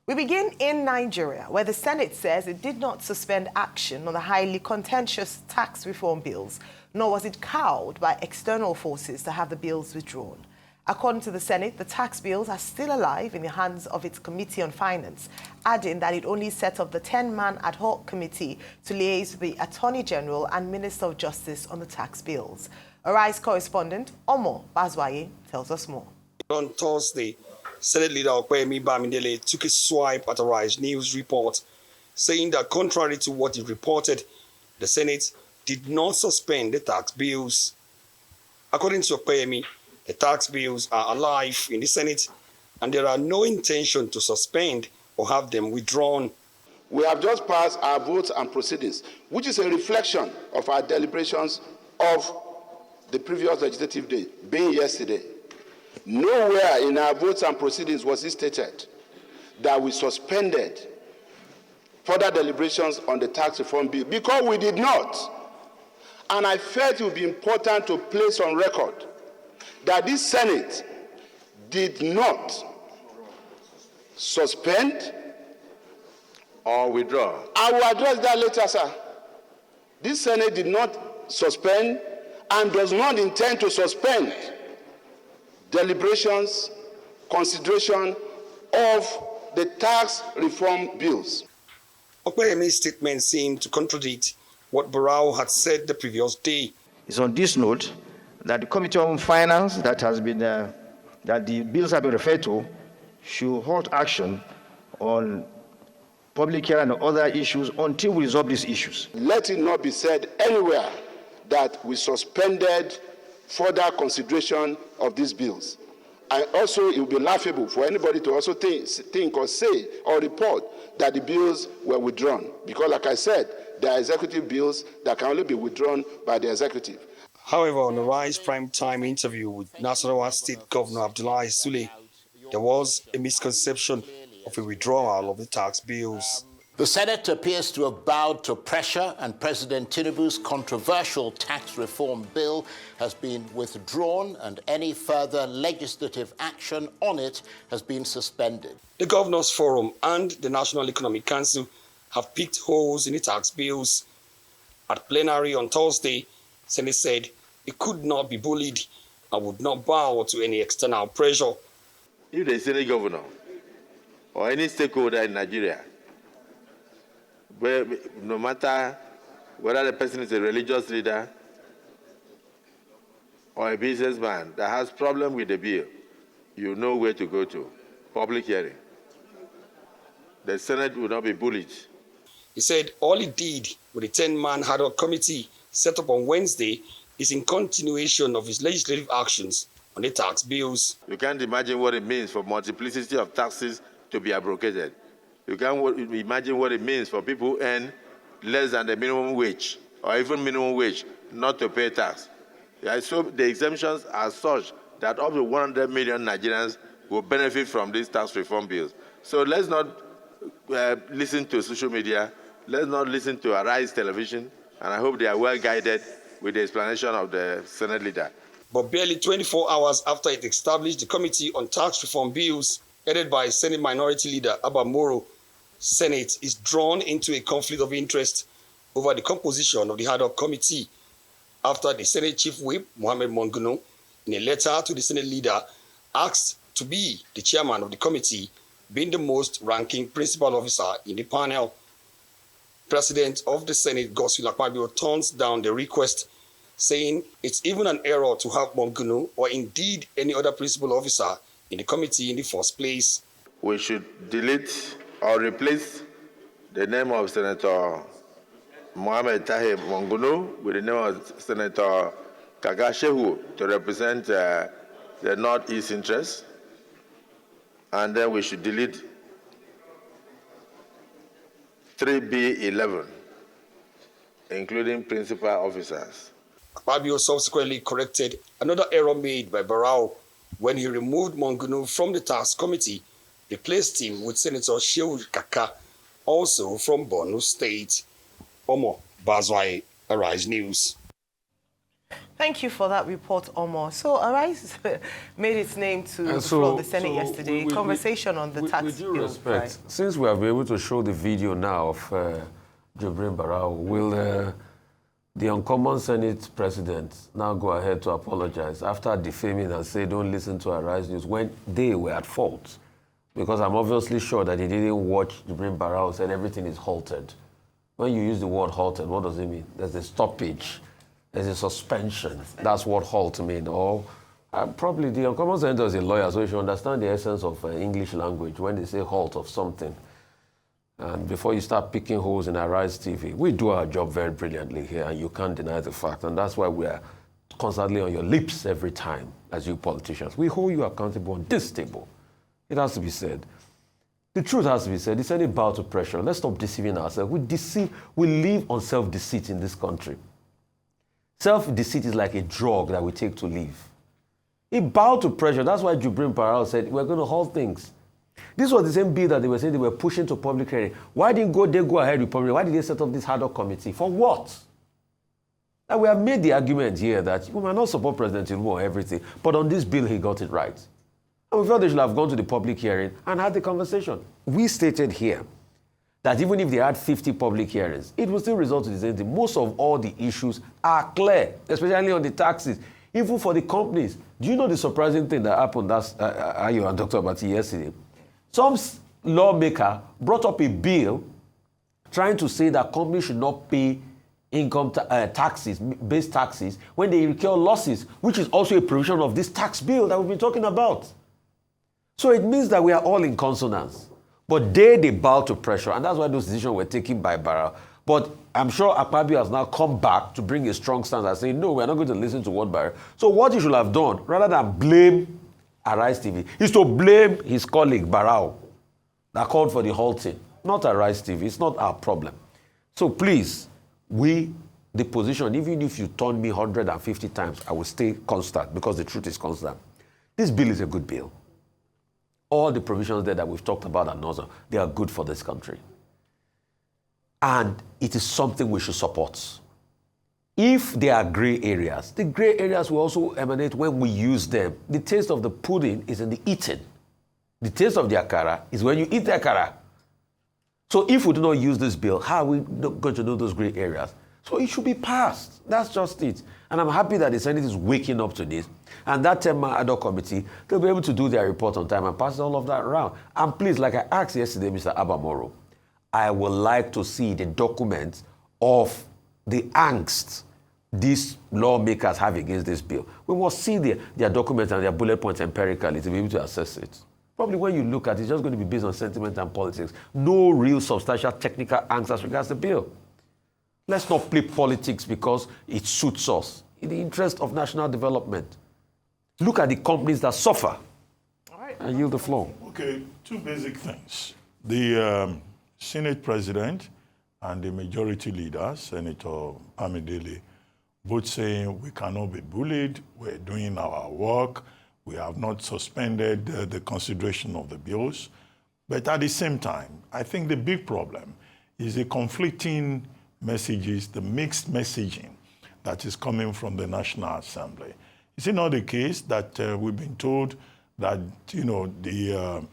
We begin in Nigeria, where the Senate says it did not suspend action on the highly contentious tax reform bills, nor was it cowed by external forces to have the bills withdrawn. According to the Senate, the tax bills are still alive in the hands of its Committee on Finance, adding that it only set up the 10-man ad hoc committee to liaise with the Attorney General and Minister of Justice on the tax bills. Arise correspondent Omo Bazwaye tells us more. On Thursday, Senate Leader Okwemi Bamidele took a swipe at Arise News report, saying that contrary to what he reported, the Senate did not suspend the tax bills. According to Okwemi, the tax bills are alive in the Senate and there are no intention to suspend or have them withdrawn. We have just passed our votes and proceedings, which is a reflection of our deliberations of the previous legislative day, being yesterday. Nowhere in our votes and proceedings was it stated that we suspended further deliberations on the tax reform bill, because we did not. And I felt it would be important to place on record that this Senate did not suspend or withdraw. I will address that later, sir. This Senate did not suspend and does not intend to suspend deliberations, consideration of the tax reform bills. Okwemi's statement seemed to contradict what Barrow had said the previous day. It's on this note that the Committee on Finance that the bills have been referred to should halt action on public hearing and other issues until we resolve these issues. Let it not be said anywhere that we suspended further consideration of these bills. And also, it would be laughable for anybody to also think or say or report that the bills were withdrawn. Because, like I said, there are executive bills that can only be withdrawn by the executive. However, on the Rise prime time interview with Nasarawa State Governor Abdullahi Sule, there was a misconception of a withdrawal of the tax bills. The Senate appears to have bowed to pressure, and President Tinubu's controversial tax reform bill has been withdrawn, and any further legislative action on it has been suspended. The Governors Forum and the National Economic Council have picked holes in the tax bills. At plenary on Thursday, Senate said it could not be bullied and would not bow to any external pressure. If the Senate governor or any stakeholder in Nigeria, where, no matter whether the person is a religious leader or a businessman that has problem with the bill, you know where to go to, public hearing. The Senate will not be bullied. He said all he did with the 10-man ad hoc committee set up on Wednesday is in continuation of his legislative actions on the tax bills. You can't imagine what it means for multiplicity of taxes to be abrogated. You can't imagine what it means for people who earn less than the minimum wage or even minimum wage not to pay tax. Yeah, so the exemptions are such that up to 100 million Nigerians will benefit from these tax reform bills. So let's not listen to social media. Let's not listen to Arise Television. And I hope they are well guided with the explanation of the Senate leader. But barely 24 hours after it established the Committee on Tax Reform Bills, headed by Senate Minority Leader Abba Moro, Senate is drawn into a conflict of interest over the composition of the ad hoc committee after the Senate Chief Whip, Mohammed Monguno, in a letter to the Senate leader, asked to be the chairman of the committee, being the most ranking principal officer in the panel. President of the Senate, Godswill Akpabio, turns down the request, saying it's even an error to have Monguno or indeed any other principal officer in the committee in the first place. We should delete or replace the name of Senator Mohamed Tahir Monguno with the name of Senator Kagashehu to represent the Northeast interests. And then we should delete 3B11, including principal officers. Akpabio subsequently corrected another error made by Barrow when he removed Monguno from the tax committee, replaced him with Senator Shehu Kaka, also from Borno State. Omo Bazwai, Arise News. Thank you for that report, Omo. So, Arise made its name to the floor of the Senate yesterday. Conversation on the tax with due bill. respect, Right. since we have been able to show the video now of Jibrin Barau, will the uncommon Senate president now go ahead to apologize after defaming and say don't listen to Arise News when they were at fault? Because I'm obviously sure that he didn't watch Jibrin Barau said everything is halted. When you use the word halted, what does it mean? There's a stoppage. There's a suspension. That's what halt means. Or probably the uncommon senator is a lawyer, so you should understand the essence of English language when they say halt of something. And before you start picking holes in Arise TV, we do our job very brilliantly here, and you can't deny the fact. And that's why we are constantly on your lips every time, as you politicians. We hold you accountable on this table. It has to be said. The truth has to be said. It's any bow to pressure. Let's stop deceiving ourselves. We live on self-deceit in this country. Self-deceit is like a drug that we take to live. It bowed to pressure. That's why Jibrin Barau said, we're going to halt things. This was the same bill that they were saying they were pushing to public hearing. Why didn't they go ahead with public? Why did they set up this ad hoc committee? For what? And we have made the argument here that we might not support President Tinubu on everything, but on this bill, he got it right. And we felt they should have gone to the public hearing and had the conversation. We stated here that even if they had 50 public hearings, it would still result in the same thing. Most of all the issues are clear, especially on the taxes, even for the companies. Do you know the surprising thing that happened, that's Ayo and Dr. Abati yesterday? Some lawmaker brought up a bill trying to say that companies should not pay income taxes, base taxes, when they incur losses, which is also a provision of this tax bill that we've been talking about. So it means that we are all in consonance. But they bow to pressure, and that's why those decisions were taken by Barau. But I'm sure Akpabio has now come back to bring a strong stance and say, no, we're not going to listen to what Barau. So what he should have done, rather than blame Arise TV, is to blame his colleague Barau that called for the halting, not Arise TV. It's not our problem. So please, the position, even if you turn me 150 times, I will stay constant because the truth is constant. This bill is a good bill. All the provisions there that we've talked about and also, they are good for this country. And it is something we should support. If there are gray areas, the gray areas will also emanate when we use them. The taste of the pudding is in the eating. The taste of the akara is when you eat the akara. So if we do not use this bill, how are we going to know those gray areas? So it should be passed. That's just it. And I'm happy that the Senate is waking up to this. And that 10-man ad hoc committee, they'll be able to do their report on time and pass all of that around. And please, like I asked yesterday, Mr. Abamoro, I would like to see the documents of the angst these lawmakers have against this bill. We must see their documents and their bullet points empirically to be able to assess it. Probably when you look at it, it's just going to be based on sentiment and politics. No real substantial technical angst as regards the bill. Let's not play politics because it suits us. In the interest of national development. Look at the companies that suffer. All right. I yield the floor. Okay, two basic things. The Senate President and the Majority Leader, Senator Amidele, both saying we cannot be bullied, we're doing our work, we have not suspended the consideration of the bills. But at the same time, I think the big problem is the conflicting messages, the mixed messaging that is coming from the National Assembly. Is it not the case that we've been told that, the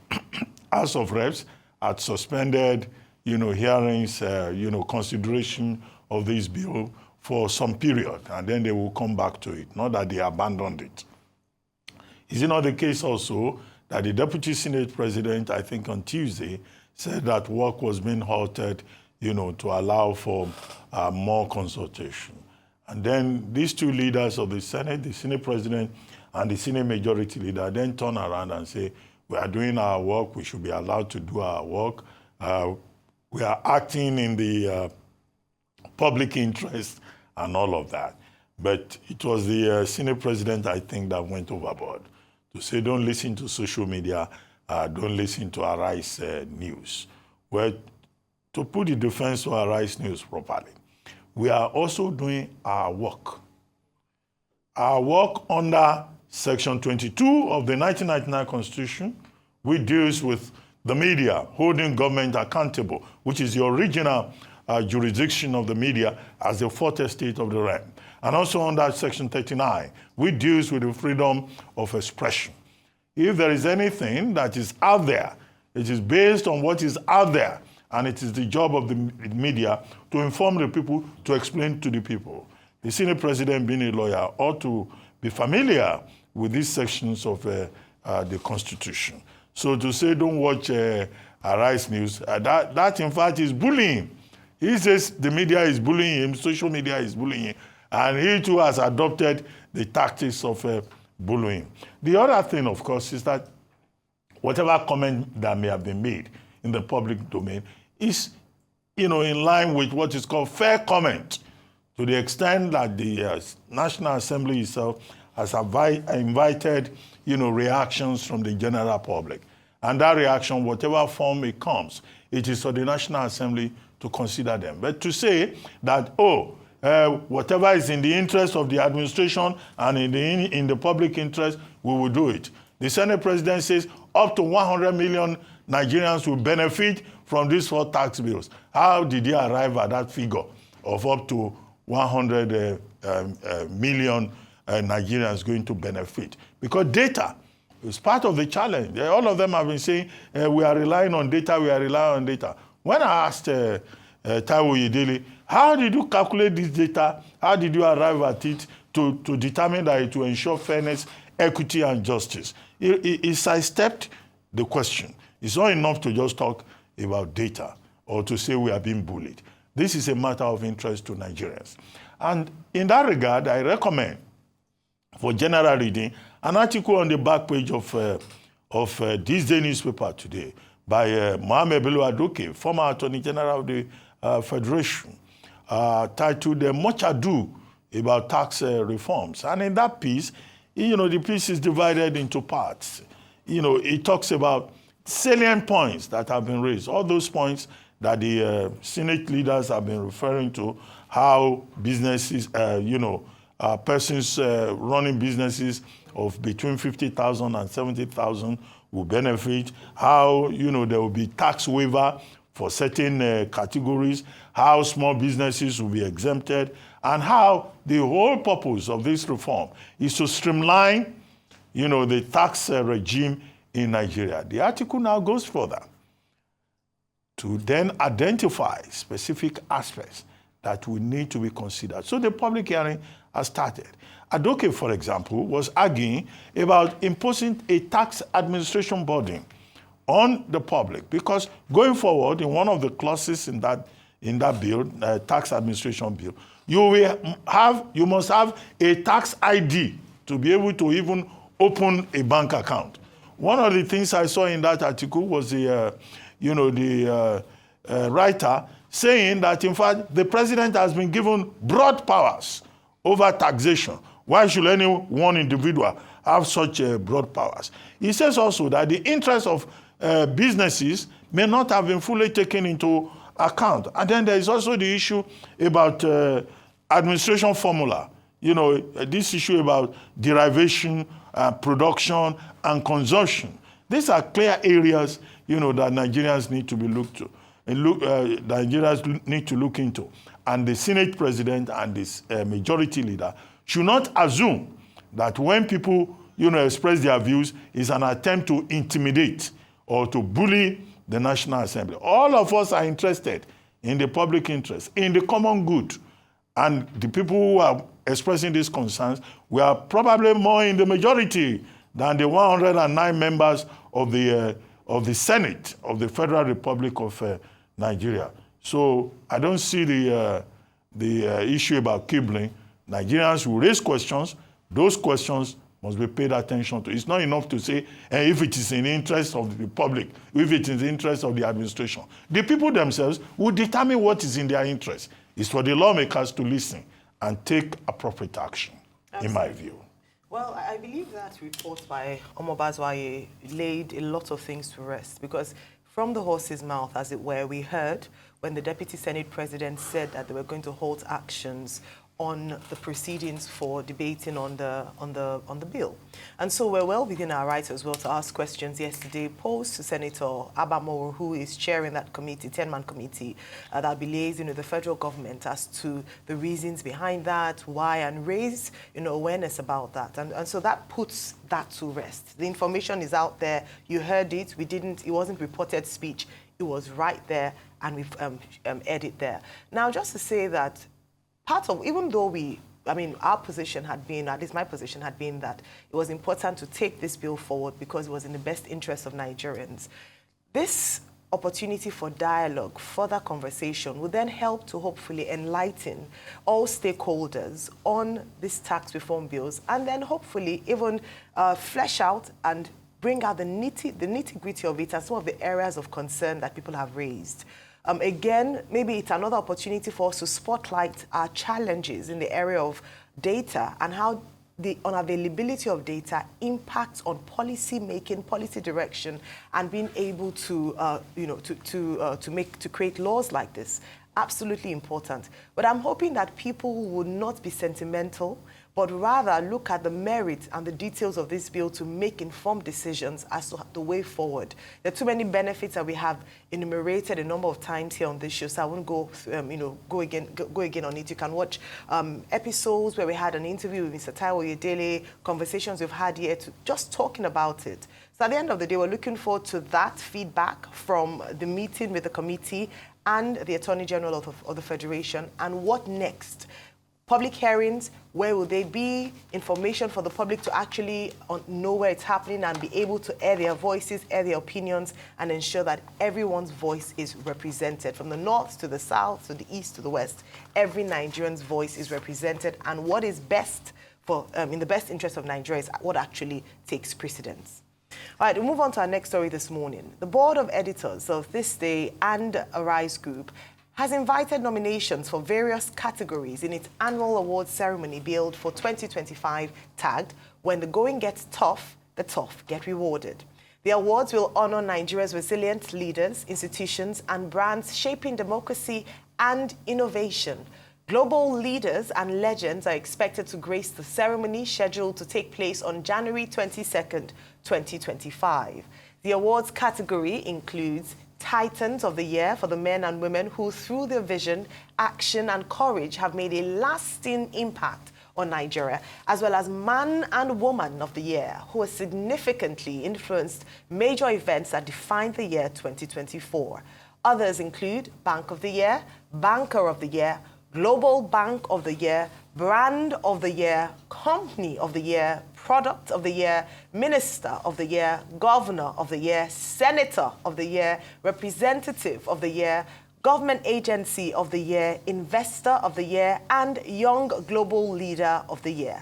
House of Reps had suspended, hearings, consideration of this bill for some period, and then they will come back to it, not that they abandoned it. Is it not the case also that the Deputy Senate President, I think on Tuesday, said that work was being halted, to allow for more consultation? And then these two leaders of the Senate President and the Senate Majority Leader, then turn around and say, we are doing our work, we should be allowed to do our work. We are acting in the public interest and all of that. But it was the Senate President, I think, that went overboard to say, don't listen to social media, don't listen to Arise News. Well, to put the defense to Arise News properly, we are also doing our work. Our work under Section 22 of the 1999 Constitution, which deals with the media, holding government accountable, which is the original jurisdiction of the media as the fourth estate of the realm. and also under Section 39, which deals with the freedom of expression. If there is anything that is out there, it is based on what is out there, and it is the job of the media to inform the people, to explain to the people. The Senate President, being a lawyer, ought to be familiar with these sections of the Constitution. So to say don't watch Arise News, that in fact is bullying. He says the media is bullying him, social media is bullying him, and he too has adopted the tactics of bullying. The other thing, of course, is that whatever comment that may have been made in the public domain is, in line with what is called fair comment, to the extent that the National Assembly itself has invited, reactions from the general public. And that reaction, whatever form it comes, it is for the National Assembly to consider them. But to say that, whatever is in the interest of the administration and in the public interest, we will do it. The Senate President says up to 100 million Nigerians will benefit from these 4 tax bills. How did he arrive at that figure of up to 100 million Nigerians going to benefit? Because data is part of the challenge. All of them have been saying, we are relying on data, we are relying on data. When I asked Taiwo Yedele, how did you calculate this data? How did you arrive at it to determine that it will ensure fairness, equity, and justice? He sidestepped the question. It's not enough to just talk about data or to say we are being bullied. This is a matter of interest to Nigerians. And in that regard, I recommend for general reading an article on the back page of this day newspaper today by Mohammed Bello Adoke, former Attorney General of the Federation, titled Much Ado About Tax Reforms. And in that piece, the piece is divided into parts. It talks about salient points that have been raised, all those points that the Senate leaders have been referring to, how businesses, persons running businesses of between 50,000 and 70,000 will benefit, how, there will be tax waiver for certain categories, how small businesses will be exempted, and how the whole purpose of this reform is to streamline, the tax regime in Nigeria. The article now goes further to then identify specific aspects that will need to be considered. So the public hearing has started. Adoke, for example, was arguing about imposing a tax administration burden on the public, because going forward, in one of the clauses in that bill, tax administration bill, you must have a tax ID to be able to even open a bank account. One of the things I saw in that article was the writer saying that, in fact, the president has been given broad powers over taxation. Why should any one individual have such broad powers? He says also that the interests of businesses may not have been fully taken into account. And then there is also the issue about administration formula. This issue about derivation, production, and consumption. These are clear areas, that Nigerians need to be looked to. Nigerians need to look into. And the Senate President and this majority leader should not assume that when people, express their views, is an attempt to intimidate or to bully the National Assembly. All of us are interested in the public interest, in the common good. And the people who are expressing these concerns, we are probably more in the majority than the 109 members of the Senate of the Federal Republic of Nigeria. So I don't see the issue about quibbling. Nigerians will raise questions. Those questions must be paid attention to. It's not enough to say, if it is in the interest of the public, if it is in the interest of the administration. The people themselves will determine what is in their interest. It's for the lawmakers to listen and take appropriate action, in my view. Well, I believe that report by Omobazwaye laid a lot of things to rest, because from the horse's mouth, as it were, we heard when the Deputy Senate President said that they were going to halt actions on the proceedings for debating on the bill. And so we're well within our rights as well to ask questions yesterday posed to Senator Abba Moro, who is chairing that committee, 10-man committee, that'll be liaising with the federal government as to the reasons behind that, why, and raise awareness about that. And so that puts that to rest. The information is out there. You heard it. It wasn't reported speech. It was right there, and we've aired it there. Now, just to say that even though our position had been, at least my position had been, that it was important to take this bill forward because it was in the best interest of Nigerians. This opportunity for dialogue, further conversation, will then help to hopefully enlighten all stakeholders on these tax reform bills, and then hopefully even flesh out and bring out the nitty-gritty of it and some of the areas of concern that people have raised. Again, maybe it's another opportunity for us to spotlight our challenges in the area of data and how the unavailability of data impacts on policy making, policy direction, and being able to, to create laws like this. Absolutely important. But I'm hoping that people will not be sentimental, but rather look at the merit and the details of this bill to make informed decisions as to the way forward. There are too many benefits that we have enumerated a number of times here on this show, so I won't go again on it. You can watch episodes where we had an interview with Mr. Taiwo Oyedele, conversations we've had here, just talking about it. So at the end of the day, we're looking forward to that feedback from the meeting with the committee and the Attorney General of the Federation, and what next. Public hearings, where will they be? Information for the public to actually know where it's happening and be able to air their voices, air their opinions, and ensure that everyone's voice is represented. From the north to the south, to the east to the west, every Nigerian's voice is represented, and what is best for, in the best interest of Nigeria is what actually takes precedence. All right, we'll move on to our next story this morning. The board of editors of This Day and Arise Group has invited nominations for various categories in its annual awards ceremony billed for 2025, tagged "When the Going Gets Tough, the Tough Get Rewarded." The awards will honor Nigeria's resilient leaders, institutions, and brands shaping democracy and innovation. Global leaders and legends are expected to grace the ceremony, scheduled to take place on January 22nd, 2025. The awards category includes Titans of the Year for the men and women who, through their vision, action, and courage, have made a lasting impact on Nigeria, as well as Man and Woman of the Year, who has significantly influenced major events that defined the year 2024. Others include Bank of the Year, Banker of the Year, Global Bank of the Year, Brand of the Year, Company of the Year, Product of the Year, Minister of the Year, Governor of the Year, Senator of the Year, Representative of the Year, Government Agency of the Year, Investor of the Year, and Young Global Leader of the Year.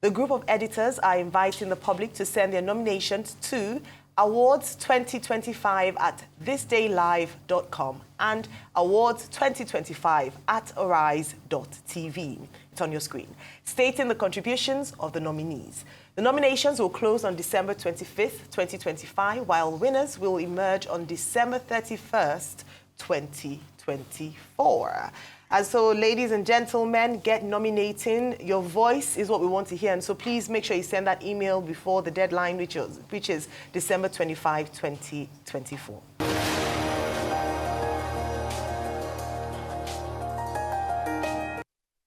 The group of editors are inviting the public to send their nominations to awards2025@thisdaylive.com and awards2025@arise.tv. It's on your screen, stating the contributions of the nominees. The nominations will close on December 25th, 2025, while winners will emerge on December 31st, 2024. And so, ladies and gentlemen, get nominating. Your voice is what we want to hear. And so please make sure you send that email before the deadline, which is December 25, 2024.